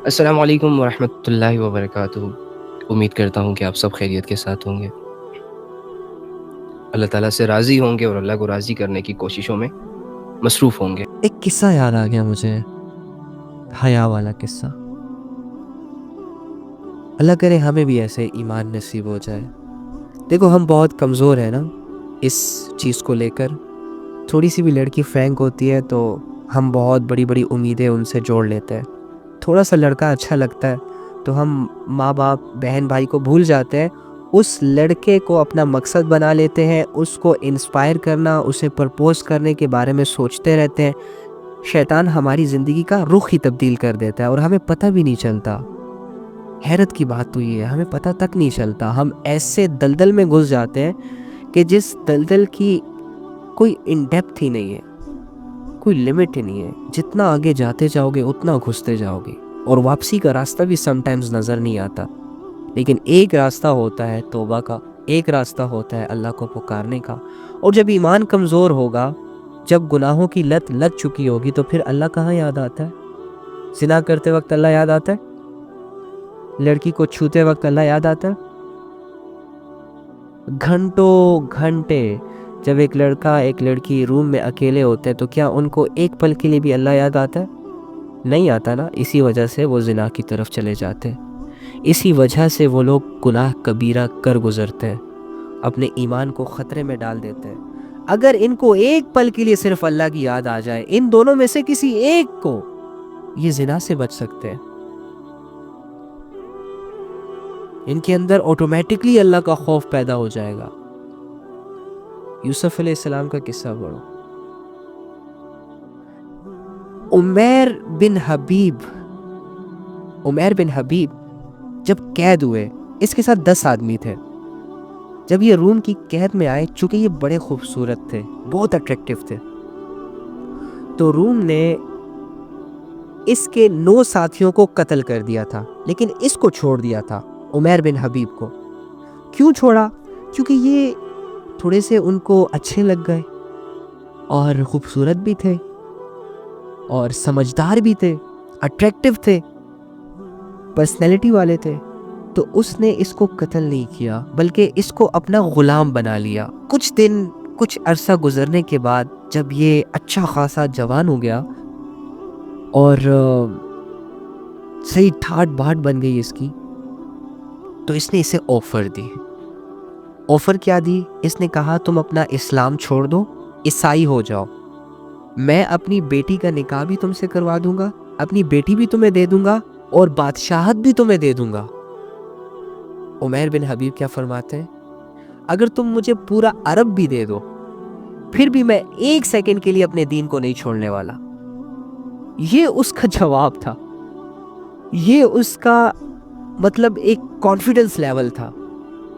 السلام علیکم ورحمۃ اللہ وبرکاتہ۔ امید کرتا ہوں کہ آپ سب خیریت کے ساتھ ہوں گے، اللہ تعالیٰ سے راضی ہوں گے اور اللہ کو راضی کرنے کی کوششوں میں مصروف ہوں گے۔ ایک قصہ یاد آ گیا مجھے، حیا والا قصہ۔ اللہ کرے ہمیں بھی ایسے ایمان نصیب ہو جائے۔ دیکھو ہم بہت کمزور ہیں نا اس چیز کو لے کر، تھوڑی سی بھی لڑکی فرینک ہوتی ہے تو ہم بہت بڑی بڑی امیدیں ان سے جوڑ لیتے ہیں۔ تھوڑا سا لڑکا اچھا لگتا ہے تو ہم ماں باپ بہن بھائی کو بھول جاتے ہیں، اس لڑکے کو اپنا مقصد بنا لیتے ہیں، اس کو انسپائر کرنا، اسے پرپوز کرنے کے بارے میں سوچتے رہتے ہیں۔ شیطان ہماری زندگی کا رخ ہی تبدیل کر دیتا ہے اور ہمیں پتہ بھی نہیں چلتا۔ حیرت کی بات تو یہ ہے، ہمیں پتہ تک نہیں چلتا۔ ہم ایسے دلدل میں گھس جاتے ہیں کہ جس دلدل کی کوئی ان ڈیپتھ ہی نہیں ہے، کوئی لمٹ ہی نہیں ہے۔ جتنا آگے جاتے جاؤ گے اتنا گھستے جاؤ گے، اور واپسی کا راستہ بھی سم ٹائمز نظر نہیں آتا۔ لیکن ایک راستہ ہوتا ہے توبہ کا، ایک راستہ ہوتا ہے اللہ کو پکارنے کا۔ اور جب ایمان کمزور ہوگا، جب گناہوں کی لت لگ چکی ہوگی، تو پھر اللہ کہاں یاد آتا ہے؟ زنا کرتے وقت اللہ یاد آتا ہے؟ لڑکی کو چھوتے وقت اللہ یاد آتا ہے؟ گھنٹوں گھنٹے جب ایک لڑکا ایک لڑکی روم میں اکیلے ہوتے ہیں تو کیا ان کو ایک پل کے لیے بھی اللہ یاد آتا ہے؟ نہیں آتا نا۔ اسی وجہ سے وہ زنا کی طرف چلے جاتے ہیں، اسی وجہ سے وہ لوگ گناہ کبیرہ کر گزرتے ہیں، اپنے ایمان کو خطرے میں ڈال دیتے ہیں۔ اگر ان کو ایک پل کے لیے صرف اللہ کی یاد آ جائے، ان دونوں میں سے کسی ایک کو، یہ زنا سے بچ سکتے ہیں۔ ان کے اندر آٹومیٹکلی اللہ کا خوف پیدا ہو جائے گا۔ یوسف علیہ السلام کا قصہ پڑھو۔ عمیر بن حبیب جب قید ہوئے، اس کے ساتھ 10 آدمی تھے۔ جب یہ روم کی قید میں آئے، چونکہ یہ بڑے خوبصورت تھے، بہت اٹریکٹیو تھے، تو روم نے اس کے 9 ساتھیوں کو قتل کر دیا تھا، لیکن اس کو چھوڑ دیا تھا، عمیر بن حبیب کو۔ کیوں چھوڑا؟ کیونکہ یہ تھوڑے سے ان کو اچھے لگ گئے، اور خوبصورت بھی تھے، اور سمجھدار بھی تھے، اٹریکٹیو تھے، پرسنالٹی والے تھے۔ تو اس نے اس کو قتل نہیں کیا، بلکہ اس کو اپنا غلام بنا لیا۔ کچھ عرصہ گزرنے کے بعد جب یہ اچھا خاصا جوان ہو گیا اور صحیح ٹھاٹ باٹ بن گئی اس کی، تو اس نے اسے آفر دی۔ آفر کیا دی؟ اس نے کہا تم اپنا اسلام چھوڑ دو، عیسائی ہو جاؤ، میں اپنی بیٹی کا نکاح بھی تم سے کروا دوں گا، اپنی بیٹی بھی تمہیں دے دوں گا، اور بادشاہت بھی تمہیں دے دوں گا۔ عمیر بن حبیب کیا فرماتے ہیں؟ اگر تم مجھے پورا عرب بھی دے دو، پھر بھی میں ایک سیکنڈ کے لیے اپنے دین کو نہیں چھوڑنے والا۔ یہ اس کا جواب تھا، یہ اس کا مطلب ایک کانفیڈنس لیول تھا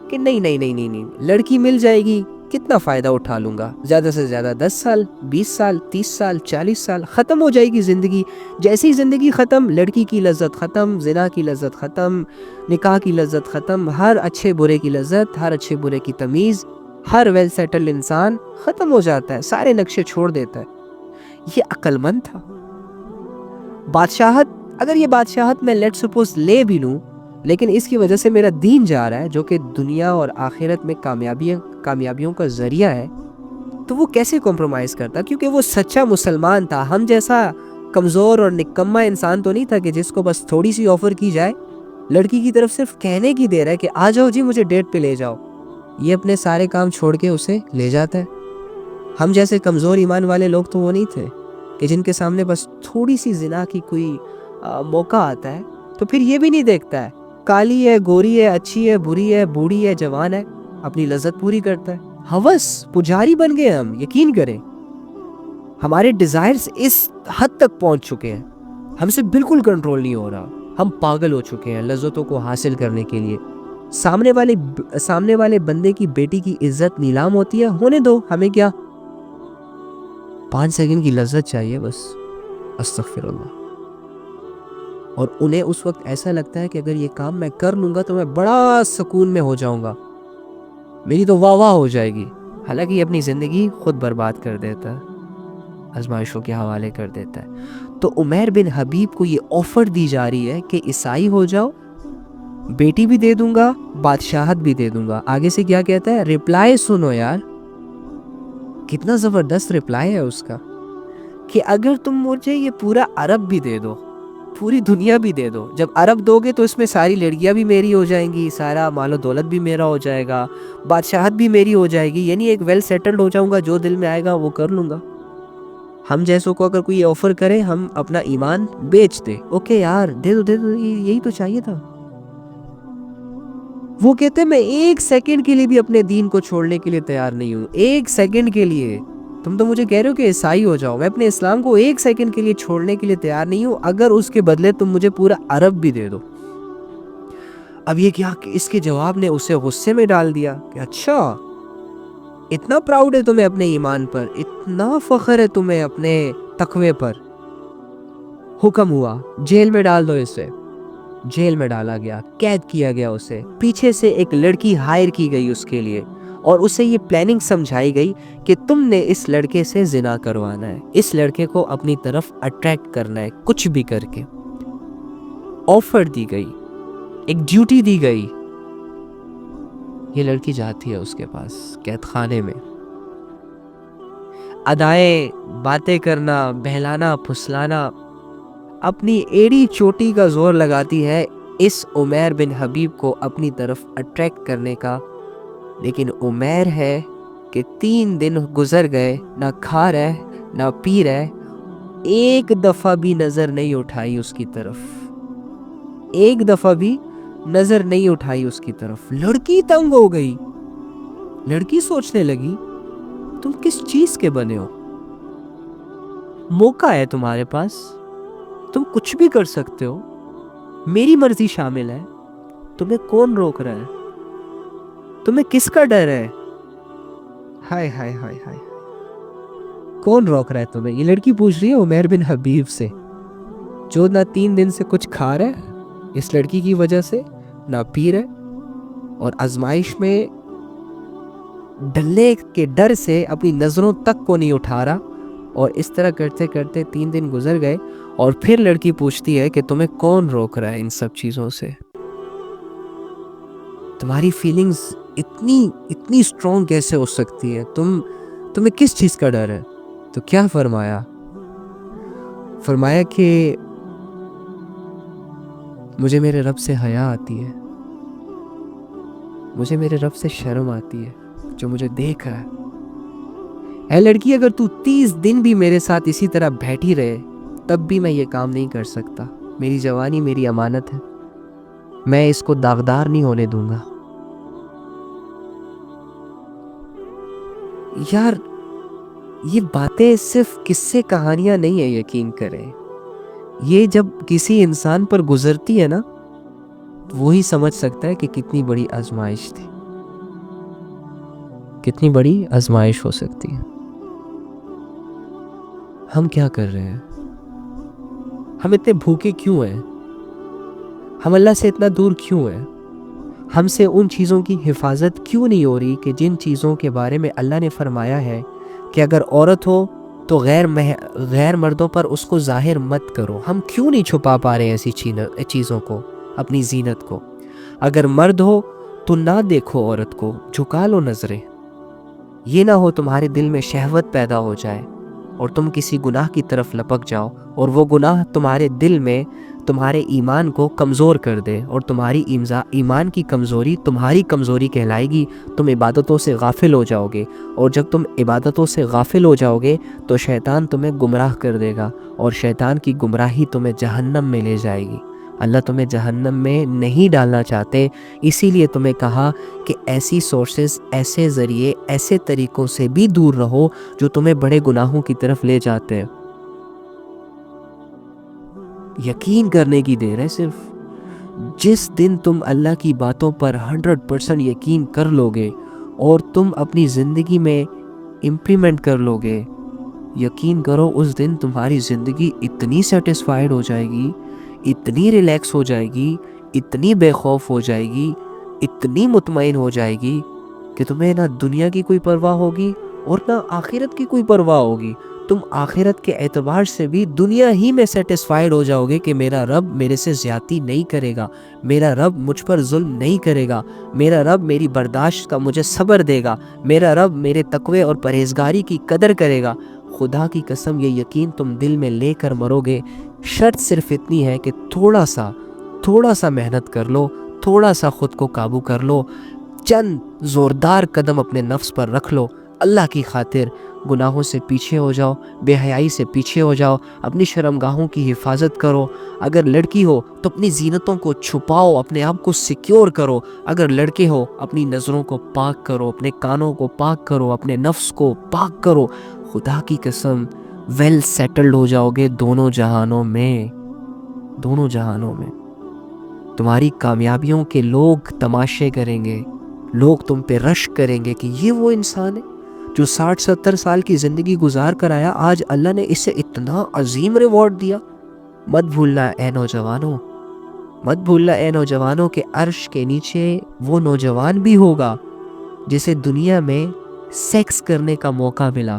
کہ نہیں، لڑکی مل جائے گی، کتنا فائدہ اٹھا لوں گا، زیادہ سے زیادہ 10 سال 20 سال 30 سال 40 سال، ختم ہو جائے گی زندگی۔ جیسی زندگی ختم، لڑکی کی لذت ختم، زنا کی لذت ختم، نکاح کی لذت ختم، ہر اچھے برے کی لذت، ہر اچھے برے کی تمیز، ہر ویل سیٹل انسان ختم ہو جاتا ہے، سارے نقشے چھوڑ دیتا ہے۔ یہ عقل مند تھا۔ بادشاہت، اگر یہ بادشاہت میں لیٹ سپوز لے بھی لوں، لیکن اس کی وجہ سے میرا دین جا رہا ہے، جو کہ دنیا اور آخرت میں کامیابیوں کا ذریعہ ہے، تو وہ کیسے کمپرومائز کرتا؟ کیونکہ وہ سچا مسلمان تھا، ہم جیسا کمزور اور نکما انسان تو نہیں تھا کہ جس کو بس تھوڑی سی آفر کی جائے، لڑکی کی طرف صرف کہنے کی دیر ہے کہ آ جاؤ جی مجھے ڈیٹ پہ لے جاؤ، یہ اپنے سارے کام چھوڑ کے اسے لے جاتا ہے۔ ہم جیسے کمزور ایمان والے لوگ تو وہ نہیں تھے کہ جن کے سامنے بس تھوڑی سی زنا کی کوئی موقع آتا ہے تو پھر یہ بھی نہیں دیکھتا ہے کالی ہے، گوری ہے، اچھی ہے، بری ہے، بوڑھی ہے، جوان ہے، اپنی لذت پوری کرتا ہے۔ ہوس پجاری بن گئے ہم، یقین کریں ہمارے ڈیزائرز اس حد تک پہنچ چکے ہیں، ہم سے بالکل کنٹرول نہیں ہو رہا، ہم پاگل ہو چکے ہیں لذتوں کو حاصل کرنے کے لیے۔ سامنے والے بندے کی بیٹی کی عزت نیلام ہوتی ہے، ہونے دو، ہمیں کیا، 5 سیکنڈ کی لذت چاہیے بس، استغفر اللہ۔ اور انہیں اس وقت ایسا لگتا ہے کہ اگر یہ کام میں کر لوں گا تو میں بڑا سکون میں ہو جاؤں گا، میری تو واہ واہ ہو جائے گی، حالانکہ یہ اپنی زندگی خود برباد کر دیتا ہے۔ آزمائشوں کے حوالے کر دیتا ہے. تو عمیر بن حبیب کو یہ آفر دی جا رہی ہے کہ عیسائی ہو جاؤ، بیٹی بھی دے دوں گا، بادشاہت بھی دے دوں گا. آگے سے کیا کہتا ہے؟ ریپلائی سنو یار، کتنا زبردست ریپلائی ہے اس کا، کہ اگر تم مجھے یہ پورا عرب بھی دے دو، پوری دنیا بھی دے دو، جب عرب دو گے تو اس میں ساری لڑکیاں بھی میری ہو جائیں گی، سارا مال و دولت بھی میرا ہو جائے گا، بادشاہت بھی میری ہو جائے گی، یعنی ایک ویل سیٹلڈ ہو جاؤں گا، جو دل میں آئے گا وہ کر لوں گا. ہم جیسوں کو اگر کوئی آفر کرے ہم اپنا ایمان بیچ دے، اوکے یار دے دو دے دو، یہی تو چاہیے تھا. وہ کہتے ہیں میں ایک سیکنڈ کے لیے بھی اپنے دین کو چھوڑنے کے لیے تیار نہیں ہوں، ایک سیکنڈ کے لیے. تم تو مجھے کہہ رہے ہو کہ عیسائی ہو جاؤ، میں اپنے اسلام کو ایک سیکنڈ کے لیے چھوڑنے کے لیے تیار نہیں ہوں اگر اس کے بدلے تم مجھے پورا عرب بھی دے دو. اب یہ کیا کہ اس کے جواب نے اسے غصے میں ڈال دیا کہ اچھا اتنا پراؤڈ ہے تمہیں اپنے ایمان پر، اتنا فخر ہے تمہیں اپنے تقوی پر. حکم ہوا جیل میں ڈال دو اسے. جیل میں ڈالا گیا، قید کیا گیا اسے. پیچھے سے ایک لڑکی ہائر کی گئی اس کے لیے، اور اسے یہ پلاننگ سمجھائی گئی کہ تم نے اس لڑکے سے زنا کروانا ہے، اس لڑکے کو اپنی طرف اٹریکٹ کرنا ہے کچھ بھی کر کے. آفر دی گئی، ایک ڈیوٹی دی گئی. یہ لڑکی جاتی ہے اس کے پاس قید خانے میں، ادائیں باتیں کرنا، بہلانا پھسلانا، اپنی ایڑی چوٹی کا زور لگاتی ہے اس عمیر بن حبیب کو اپنی طرف اٹریکٹ کرنے کا. لیکن عمیر ہے کہ 3 دن گزر گئے، نہ کھا رہے نہ پی رہے، ایک دفعہ بھی نظر نہیں اٹھائی اس کی طرف، ایک دفعہ بھی نظر نہیں اٹھائی اس کی طرف. لڑکی تنگ ہو گئی، لڑکی سوچنے لگی تم کس چیز کے بنے ہو، موقع ہے تمہارے پاس، تم کچھ بھی کر سکتے ہو، میری مرضی شامل ہے، تمہیں کون روک رہا ہے، تمہیں کس کا ڈر ہے؟ ہائے ہائے ہائے ہائے، کون روک رہا ہے تمہیں؟ یہ لڑکی پوچھ رہی ہے عمیر بن حبیب سے، جو نہ 3 دن سے کچھ کھا رہا ہے اس لڑکی کی وجہ سے، نہ پی رہے، اور آزمائش میں ڈلنے کے ڈر سے اپنی نظروں تک کو نہیں اٹھا رہا. اور اس طرح کرتے کرتے 3 دن گزر گئے، اور پھر لڑکی پوچھتی ہے کہ تمہیں کون روک رہا ہے ان سب چیزوں سے، تمہاری فیلنگز اتنی اسٹرانگ کیسے ہو سکتی ہے، تمہیں کس چیز کا ڈر ہے؟ تو کیا فرمایا کہ مجھے میرے رب سے حیا آتی ہے، مجھے میرے رب سے شرم آتی ہے جو مجھے دیکھ رہا ہے. اے لڑکی اگر تو 30 دن بھی میرے ساتھ اسی طرح بیٹھی رہے تب بھی میں یہ کام نہیں کر سکتا، میری جوانی میری امانت ہے، میں اس کو داغدار نہیں ہونے دوں گا. یار یہ باتیں صرف قصے کہانیاں نہیں ہیں، یقین کریں یہ جب کسی انسان پر گزرتی ہے نا وہی سمجھ سکتا ہے کہ کتنی بڑی آزمائش تھی، کتنی بڑی آزمائش ہو سکتی ہے. ہم کیا کر رہے ہیں؟ ہم اتنے بھوکے کیوں ہیں؟ ہم اللہ سے اتنا دور کیوں ہیں؟ ہم سے ان چیزوں کی حفاظت کیوں نہیں ہو رہی کہ جن چیزوں کے بارے میں اللہ نے فرمایا ہے کہ اگر عورت ہو تو غیر مردوں پر اس کو ظاہر مت کرو. ہم کیوں نہیں چھپا پا رہے ہیں ایسی چیزوں کو، اپنی زینت کو؟ اگر مرد ہو تو نہ دیکھو عورت کو، جھکا لو نظریں. یہ نہ ہو تمہارے دل میں شہوت پیدا ہو جائے اور تم کسی گناہ کی طرف لپک جاؤ، اور وہ گناہ تمہارے دل میں تمہارے ایمان کو کمزور کر دے، اور تمہاری ایمان کی کمزوری تمہاری کمزوری کہلائے گی. تم عبادتوں سے غافل ہو جاؤ گے، اور جب تم عبادتوں سے غافل ہو جاؤ گے تو شیطان تمہیں گمراہ کر دے گا، اور شیطان کی گمراہی تمہیں جہنم میں لے جائے گی. اللہ تمہیں جہنم میں نہیں ڈالنا چاہتے، اسی لیے تمہیں کہا کہ ایسی سورسز، ایسے ذریعے، ایسے طریقوں سے بھی دور رہو جو تمہیں بڑے گناہوں کی طرف لے جاتے ہیں. یقین کرنے کی دیر ہے صرف. جس دن تم اللہ کی باتوں پر 100% یقین کر لو گے اور تم اپنی زندگی میں امپلیمنٹ کر لو گے، یقین کرو اس دن تمہاری زندگی اتنی سیٹسفائیڈ ہو جائے گی، اتنی ریلیکس ہو جائے گی، اتنی بے خوف ہو جائے گی، اتنی مطمئن ہو جائے گی کہ تمہیں نہ دنیا کی کوئی پرواہ ہوگی اور نہ آخرت کی کوئی پرواہ ہوگی. تم آخرت کے اعتبار سے بھی دنیا ہی میں سیٹسفائیڈ ہو جاؤ گے کہ میرا رب میرے سے زیادتی نہیں کرے گا، میرا رب مجھ پر ظلم نہیں کرے گا، میرا رب میری برداشت کا مجھے صبر دے گا، میرا رب میرے تقوی اور پرہیزگاری کی قدر کرے گا۔ خدا کی قسم یہ یقین تم دل میں لے کر مرو گے۔ شرط صرف اتنی ہے کہ تھوڑا سا محنت کر لو، تھوڑا سا خود کو قابو کر لو، چند زوردار قدم اپنے نفس پر رکھ لو، اللہ کی خاطر گناہوں سے پیچھے ہو جاؤ، بے حیائی سے پیچھے ہو جاؤ، اپنی شرمگاہوں کی حفاظت کرو۔ اگر لڑکی ہو تو اپنی زینتوں کو چھپاؤ، اپنے آپ کو سیکیور کرو۔ اگر لڑکے ہو اپنی نظروں کو پاک کرو، اپنے کانوں کو پاک کرو، اپنے نفس کو پاک کرو۔ خدا کی قسم ویل سیٹلڈ ہو جاؤ گے دونوں جہانوں میں۔ تمہاری کامیابیوں کے لوگ تماشے کریں گے، لوگ تم پہ رشک کریں گے کہ یہ وہ انسان ہے جو 60-70 سال کی زندگی گزار کر آیا، آج اللہ نے اسے اتنا عظیم ریوارڈ دیا۔ مت بھولنا اے نوجوانوں کہ عرش کے نیچے وہ نوجوان بھی ہوگا جسے دنیا میں سیکس کرنے کا موقع ملا،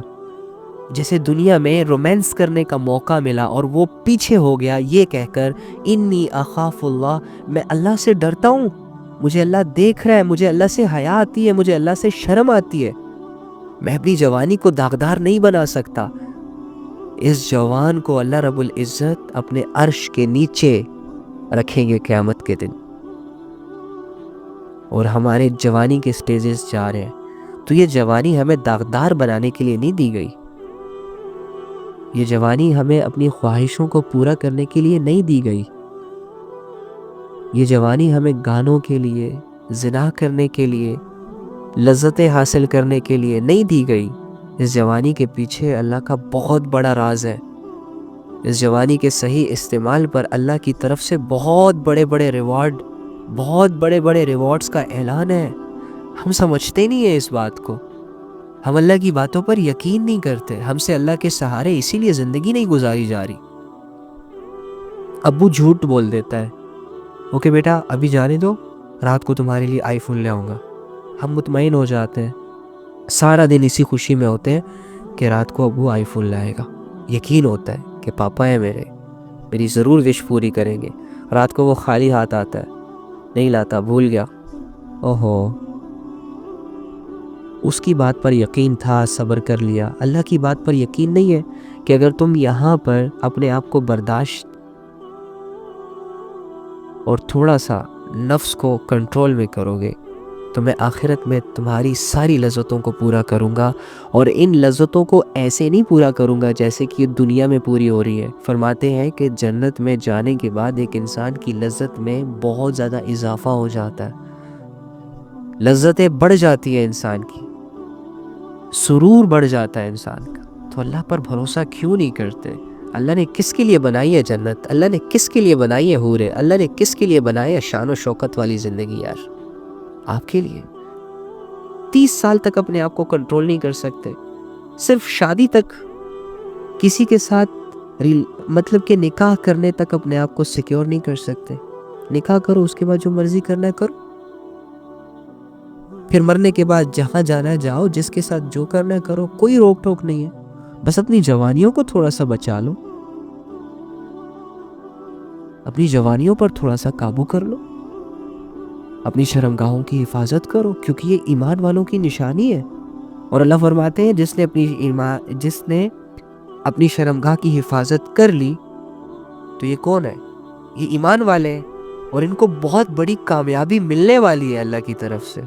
جسے دنیا میں رومانس کرنے کا موقع ملا، اور وہ پیچھے ہو گیا یہ کہہ کر انی اخاف اللہ، میں اللہ سے ڈرتا ہوں، مجھے اللہ دیکھ رہا ہے، مجھے اللہ سے حیا آتی ہے، مجھے اللہ سے شرم آتی ہے، میں اپنی جوانی کو داغدار نہیں بنا سکتا۔ اس جوان کو اللہ رب العزت اپنے عرش کے نیچے رکھیں گے قیامت کے دن، اور ہمارے جوانی کے سٹیجز جا رہے ہیں۔ تو یہ جوانی ہمیں داغدار بنانے کے لیے نہیں دی گئی، یہ جوانی ہمیں اپنی خواہشوں کو پورا کرنے کے لیے نہیں دی گئی، یہ جوانی ہمیں گانوں کے لیے، زنا کرنے کے لیے، لذتیں حاصل کرنے کے لیے نہیں دی گئی۔ اس جوانی کے پیچھے اللہ کا بہت بڑا راز ہے۔ اس جوانی کے صحیح استعمال پر اللہ کی طرف سے بہت بڑے بڑے ریوارڈز کا اعلان ہے۔ ہم سمجھتے نہیں ہیں اس بات کو، ہم اللہ کی باتوں پر یقین نہیں کرتے، ہم سے اللہ کے سہارے اسی لیے زندگی نہیں گزاری جا رہی۔ ابو جھوٹ بول دیتا ہے، اوکے بیٹا ابھی جانے دو، رات کو تمہارے لیے آئی فون لے آؤں گا۔ ہم مطمئن ہو جاتے ہیں، سارا دن اسی خوشی میں ہوتے ہیں کہ رات کو ابو آئی فون لائے گا، یقین ہوتا ہے کہ پاپا ہیں میری ضرور وش پوری کریں گے۔ رات کو وہ خالی ہاتھ آتا ہے، نہیں لاتا، بھول گیا، اوہو، اس کی بات پر یقین تھا، صبر کر لیا۔ اللہ کی بات پر یقین نہیں ہے کہ اگر تم یہاں پر اپنے آپ کو برداشت اور تھوڑا سا نفس کو کنٹرول میں کرو گے تو میں آخرت میں تمہاری ساری لذتوں کو پورا کروں گا، اور ان لذتوں کو ایسے نہیں پورا کروں گا جیسے کہ دنیا میں پوری ہو رہی ہے۔ فرماتے ہیں کہ جنت میں جانے کے بعد ایک انسان کی لذت میں بہت زیادہ اضافہ ہو جاتا ہے، لذتیں بڑھ جاتی ہیں انسان کی، سرور بڑھ جاتا ہے انسان کا۔ تو اللہ پر بھروسہ کیوں نہیں کرتے؟ اللہ نے کس کے لیے بنائی ہے جنت؟ اللہ نے کس کے لیے بنائی ہے حوریں؟ اللہ نے کس کے لیے بنائی ہے شان و شوکت والی زندگی؟ یار آپ کے لیے 30 سال تک اپنے آپ کو کنٹرول نہیں کر سکتے، صرف شادی تک کسی کے ساتھ مطلب کہ نکاح کرنے تک اپنے آپ کو سیکیور نہیں کر سکتے۔ نکاح کرو، اس کے بعد جو مرضی کرنا ہے کرو، پھر مرنے کے بعد جہاں جانا ہے جاؤ، جس کے ساتھ جو کرنا ہے کرو، کوئی روک ٹوک نہیں ہے۔ بس اپنی جوانیوں کو تھوڑا سا بچا لو، اپنی جوانیوں پر تھوڑا سا قابو کر لو، اپنی شرمگاہوں کی حفاظت کرو، کیونکہ یہ ایمان والوں کی نشانی ہے۔ اور اللہ فرماتے ہیں جس نے اپنی شرمگاہ کی حفاظت کر لی تو یہ کون ہے؟ یہ ایمان والے ہیں، اور ان کو بہت بڑی کامیابی ملنے والی ہے اللہ کی طرف سے۔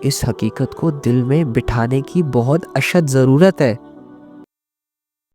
اس حقیقت کو دل میں بٹھانے کی بہت اشد ضرورت ہے۔